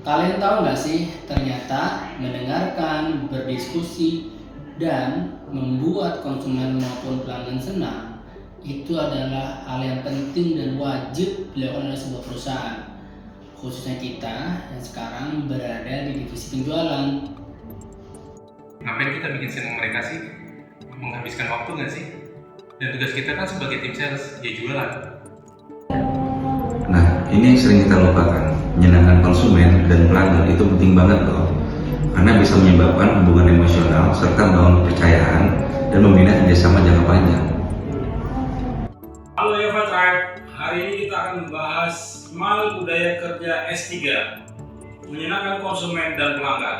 Kalian tahu nggak sih, ternyata mendengarkan, berdiskusi, dan membuat konsumen maupun pelanggan senang itu adalah hal yang penting dan wajib dilakukan oleh sebuah perusahaan, khususnya kita yang sekarang berada di divisi penjualan. Ngapain kita bikin senang mereka sih? Menghabiskan waktu nggak sih? Dan tugas kita kan sebagai tim sales, ya jualan. Nah, ini yang sering kita lupakan. Menyenangkan konsumen dan pelanggan itu penting banget loh. Karena bisa menyebabkan hubungan emosional serta membangun kepercayaan dan membina kerjasama jangka panjang. Halo Eva Tribe, hari ini kita akan membahas Smile Budaya Kerja S3, menyenangkan konsumen dan pelanggan.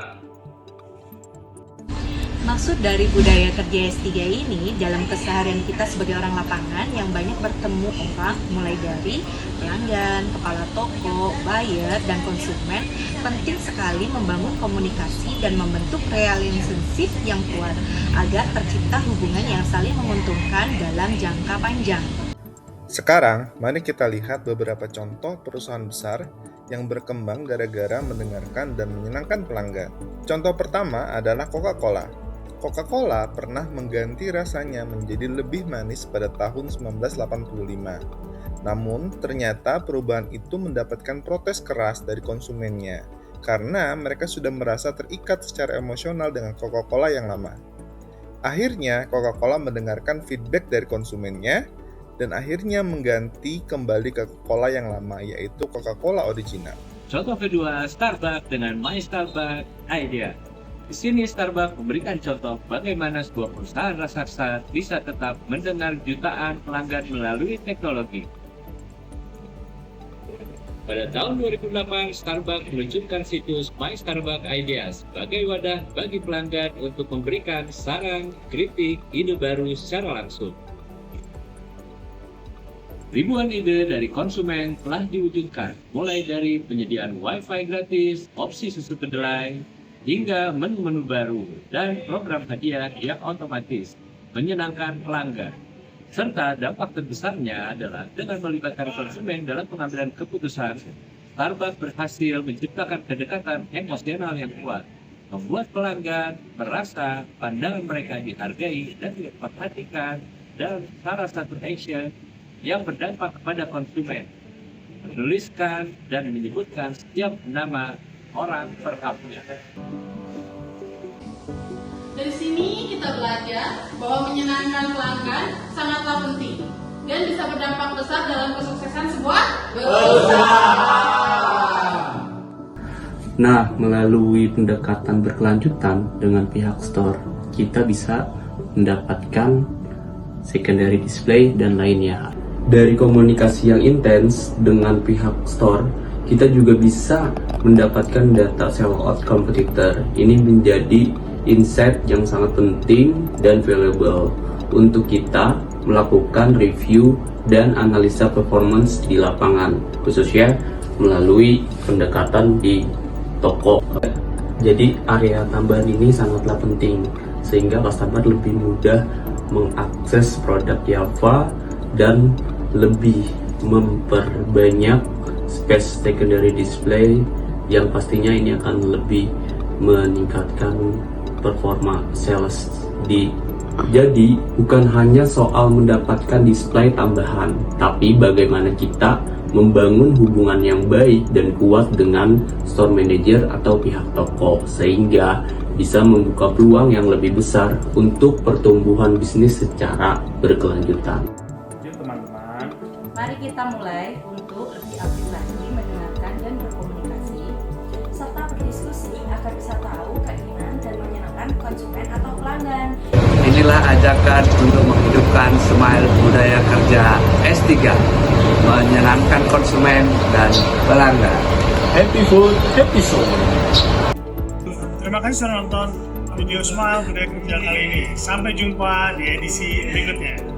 Maksud dari budaya kerja S3 ini dalam keseharian kita sebagai orang lapangan yang banyak bertemu orang mulai dari pelanggan, kepala toko, buyer, dan konsumen, penting sekali membangun komunikasi dan membentuk relationship yang kuat agar tercipta hubungan yang saling menguntungkan dalam jangka panjang. Sekarang, mari kita lihat beberapa contoh perusahaan besar yang berkembang gara-gara mendengarkan dan menyenangkan pelanggan. Contoh pertama adalah Coca-Cola. Coca-Cola pernah mengganti rasanya menjadi lebih manis pada tahun 1985. Namun, ternyata perubahan itu mendapatkan protes keras dari konsumennya karena mereka sudah merasa terikat secara emosional dengan Coca-Cola yang lama. Akhirnya, Coca-Cola mendengarkan feedback dari konsumennya dan akhirnya mengganti kembali ke Coca-Cola yang lama, yaitu Coca-Cola original. Contoh kedua, Starbucks dengan My Starbucks Idea. Di sini Starbucks memberikan contoh bagaimana sebuah perusahaan raksasa bisa tetap mendengar jutaan pelanggan melalui teknologi. Pada tahun 2008, Starbucks meluncurkan situs My Starbucks Ideas sebagai wadah bagi pelanggan untuk memberikan saran, kritik, ide baru secara langsung. Ribuan ide dari konsumen telah diwujudkan, mulai dari penyediaan Wi-Fi gratis, opsi susu kedelai, hingga menu-menu baru dan program hadiah yang otomatis menyenangkan pelanggan. Serta dampak terbesarnya adalah dengan melibatkan konsumen dalam pengambilan keputusan, Starbucks berhasil menciptakan kedekatan emosional yang kuat, membuat pelanggan merasa pandangan mereka dihargai dan diperhatikan, dan salah satu action yang berdampak kepada konsumen, menuliskan dan menyebutkan setiap nama orang per hapnya. Dari sini kita belajar bahwa menyenangkan pelanggan sangatlah penting dan bisa berdampak besar dalam kesuksesan sebuah perusahaan. Nah, melalui pendekatan berkelanjutan dengan pihak store, kita bisa mendapatkan secondary display dan lainnya. Dari komunikasi yang intens dengan pihak store, kita juga bisa mendapatkan data sell-out competitor. Ini menjadi insight yang sangat penting dan valuable untuk kita melakukan review dan analisa performance di lapangan, khususnya melalui pendekatan di toko. Jadi area tambahan ini sangatlah penting sehingga customer lebih mudah mengakses produk Java dan lebih memperbanyak space secondary display yang pastinya ini akan lebih meningkatkan performa sales Jadi bukan hanya soal mendapatkan display tambahan, tapi bagaimana kita membangun hubungan yang baik dan kuat dengan store manager atau pihak toko sehingga bisa membuka peluang yang lebih besar untuk pertumbuhan bisnis secara berkelanjutan. Yuk teman-teman, Mari kita mulai untuk lebih aktif lagi mendengarkan dan berkomunikasi, serta berdiskusi agar bisa tahu keinginan dan menyenangkan konsumen atau pelanggan. Inilah ajakan untuk menghidupkan Smile Budaya Kerja S3, menyenangkan konsumen dan pelanggan. happy food, happy soul. Terima kasih sudah nonton video Smile Budaya Kerja kali ini. Sampai jumpa di edisi berikutnya.